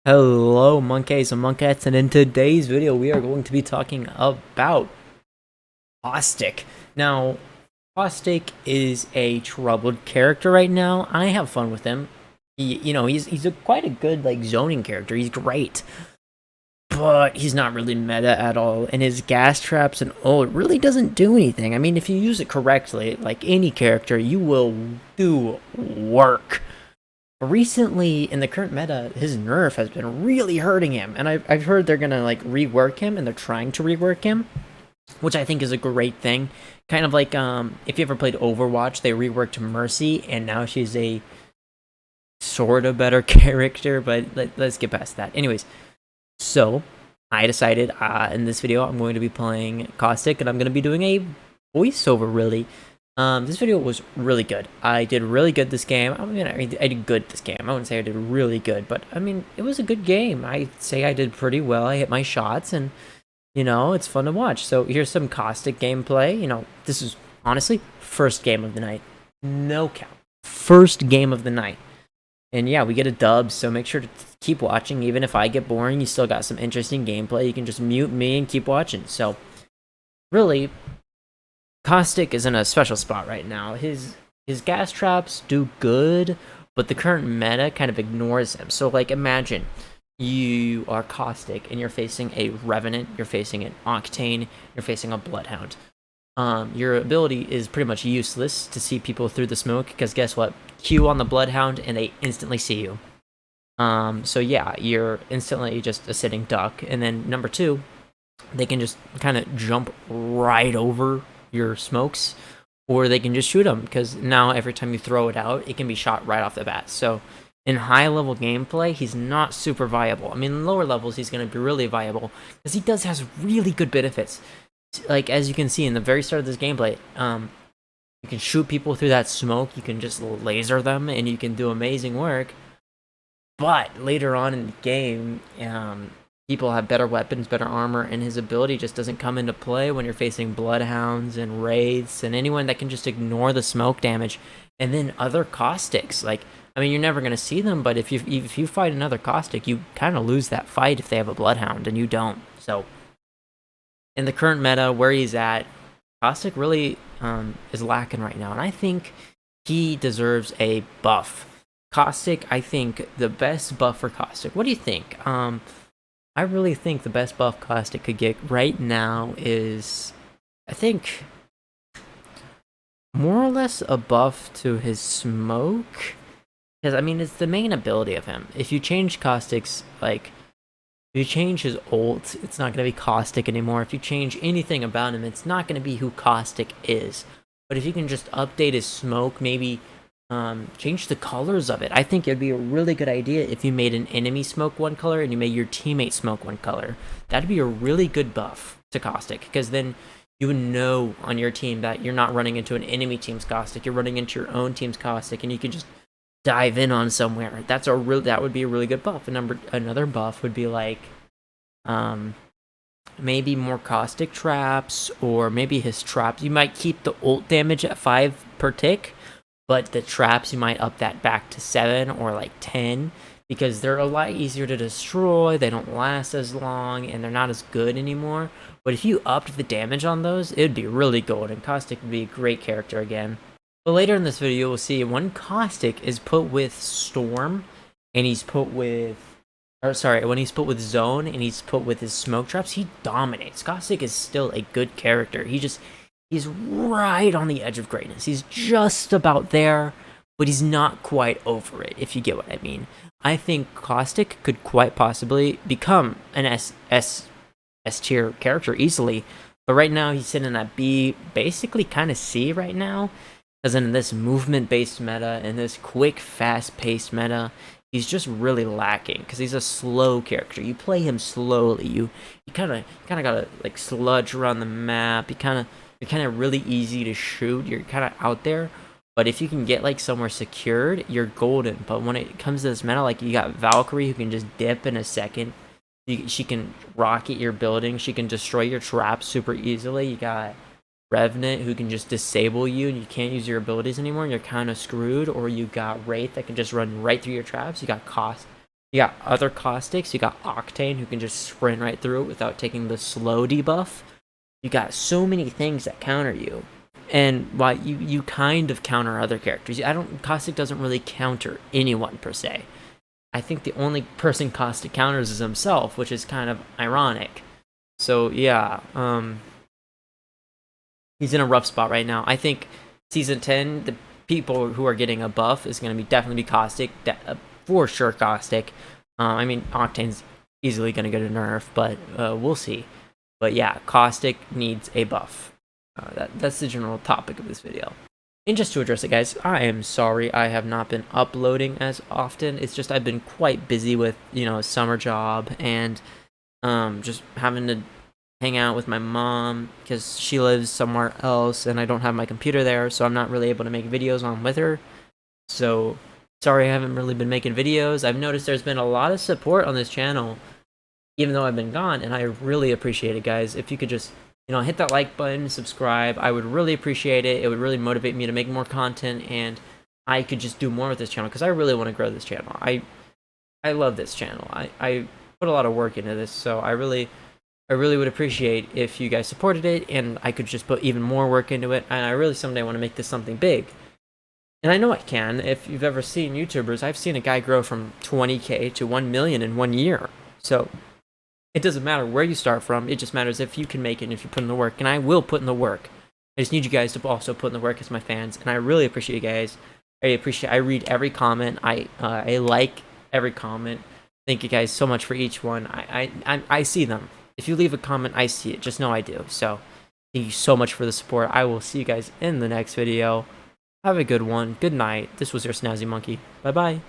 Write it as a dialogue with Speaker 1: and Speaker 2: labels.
Speaker 1: Hello, monkeys and monkettes, and in today's video, we are going to be talking about Caustic. Now, Caustic is a troubled character right now. I have fun with him. He's quite a good zoning character. He's great, but he's not really meta at all. And his gas traps and it really doesn't do anything. I mean, if you use it correctly, like any character, you will do work. Recently, in the current meta, his nerf has been really hurting him, and I've heard they're gonna rework him, and they're trying to rework him, which I think is a great thing. Kind of like if you ever played Overwatch, they reworked Mercy, and now she's a sort of better character. But let's get past that. Anyways, so I decided in this video I'm going to be playing Caustic, and I'm going to be doing a voiceover. Really. This video was really good. I did really good this game. I mean, I did good this game. I wouldn't say I did really good, but I mean, it was a good game. I'd say I did pretty well. I hit my shots, and it's fun to watch. So here's some Caustic gameplay. This is honestly first game of the night. No count. First game of the night. And yeah, we get a dub, so make sure to keep watching. Even if I get boring, you still got some interesting gameplay. You can just mute me and keep watching. So, really, Caustic is in a special spot right now. His gas traps do good, but the current meta kind of ignores him. So imagine you are Caustic and you're facing a Revenant, you're facing an Octane, you're facing a Bloodhound. Your ability is pretty much useless to see people through the smoke, because guess what? Q on the Bloodhound and they instantly see you. So yeah, you're instantly just a sitting duck. And then number two, they can just kind of jump right over your smokes, or they can just shoot them, because now every time you throw it out, it can be shot right off the bat. So in high level gameplay, he's not super viable. I mean, in lower levels, he's going to be really viable, because he has really good benefits. Like, as you can see in the very start of this gameplay, you can shoot people through that smoke, you can just laser them, and you can do amazing work. But later on in the game, people have better weapons, better armor, and his ability just doesn't come into play when you're facing Bloodhounds and Wraiths and anyone that can just ignore the smoke damage. And then other Caustics, I mean, you're never going to see them, but if you fight another Caustic, you kind of lose that fight if they have a Bloodhound and you don't. So, in the current meta, where he's at, Caustic really is lacking right now, and I think he deserves a buff. Caustic, I think the best buff for Caustic. What do you think? I really think the best buff Caustic could get right now is, I think, more or less a buff to his smoke. Because, I mean, it's the main ability of him. If you change Caustic's, if you change his ult, it's not going to be Caustic anymore. If you change anything about him, it's not going to be who Caustic is. But if you can just update his smoke, maybe change the colors of it. I think it'd be a really good idea if you made an enemy smoke one color and you made your teammate smoke one color. That'd be a really good buff to Caustic, because then you would know on your team that you're not running into an enemy team's Caustic, you're running into your own team's Caustic, and you can just dive in on somewhere. That would be a really good buff. Another buff would be maybe more Caustic traps, or maybe his traps. You might keep the ult damage at 5 per tick, but the traps, you might up that back to 7 or 10, because they're a lot easier to destroy, they don't last as long, and they're not as good anymore. But if you upped the damage on those, it would be really good, and Caustic would be a great character again. But later in this video, we'll see when Caustic is put with Storm, and he's put with... when he's put with Zone, and he's put with his smoke traps, he dominates. Caustic is still a good character. He's right on the edge of greatness. He's just about there, but he's not quite over it, if you get what I mean. I think Caustic could quite possibly become an S tier character easily, but right now he's sitting at B, basically kind of C right now, because in this movement-based meta, in this quick, fast-paced meta, he's just really lacking, because he's a slow character. You play him slowly. You kind of gotta sludge around the map. You're kind of really easy to shoot. You're kind of out there. But if you can get somewhere secured, you're golden. But when it comes to this meta, you got Valkyrie, who can just dip in a second. She can rocket your building. She can destroy your traps super easily. You got Revenant, who can just disable you, and you can't use your abilities anymore, and you're kind of screwed. Or you got Wraith that can just run right through your traps. You got You got other caustics. You got Octane, who can just sprint right through it without taking the slow debuff. You got so many things that counter you. And while you kind of counter other characters, Caustic doesn't really counter anyone per se. I think the only person Caustic counters is himself, which is kind of ironic. So yeah, he's in a rough spot right now. I think season 10, the people who are getting a buff is going to be definitely be Caustic, for sure Caustic. I mean, Octane's easily going to get a nerf, but we'll see. But yeah, Caustic needs a buff. That's the general topic of this video. And just to address it, guys, I am sorry I have not been uploading as often. It's just I've been quite busy with, summer job and just having to hang out with my mom because she lives somewhere else and I don't have my computer there, so I'm not really able to make videos on with her. So sorry I haven't really been making videos. I've noticed there's been a lot of support on this channel even though I've been gone, and I really appreciate it, guys. If you could just hit that like button, subscribe, I would really appreciate it. It would really motivate me to make more content, and I could just do more with this channel because I really want to grow this channel. I love this channel. I put a lot of work into this, so I really would appreciate if you guys supported it, and I could just put even more work into it, and I really someday want to make this something big. And I know I can. If you've ever seen YouTubers, I've seen a guy grow from 20K to 1 million in 1 year. So it doesn't matter where you start from, it just matters if you can make it and if you put in the work, and I will put in the work. I just need you guys to also put in the work as my fans, and I really appreciate you guys. I read every comment, I like every comment. Thank you guys so much for each one. I see them. If you leave a comment, I see it. Just know I do. So thank you so much for the support. I will see you guys in the next video. Have a good one. Good night. This was your SnazzyMonke. Bye-bye.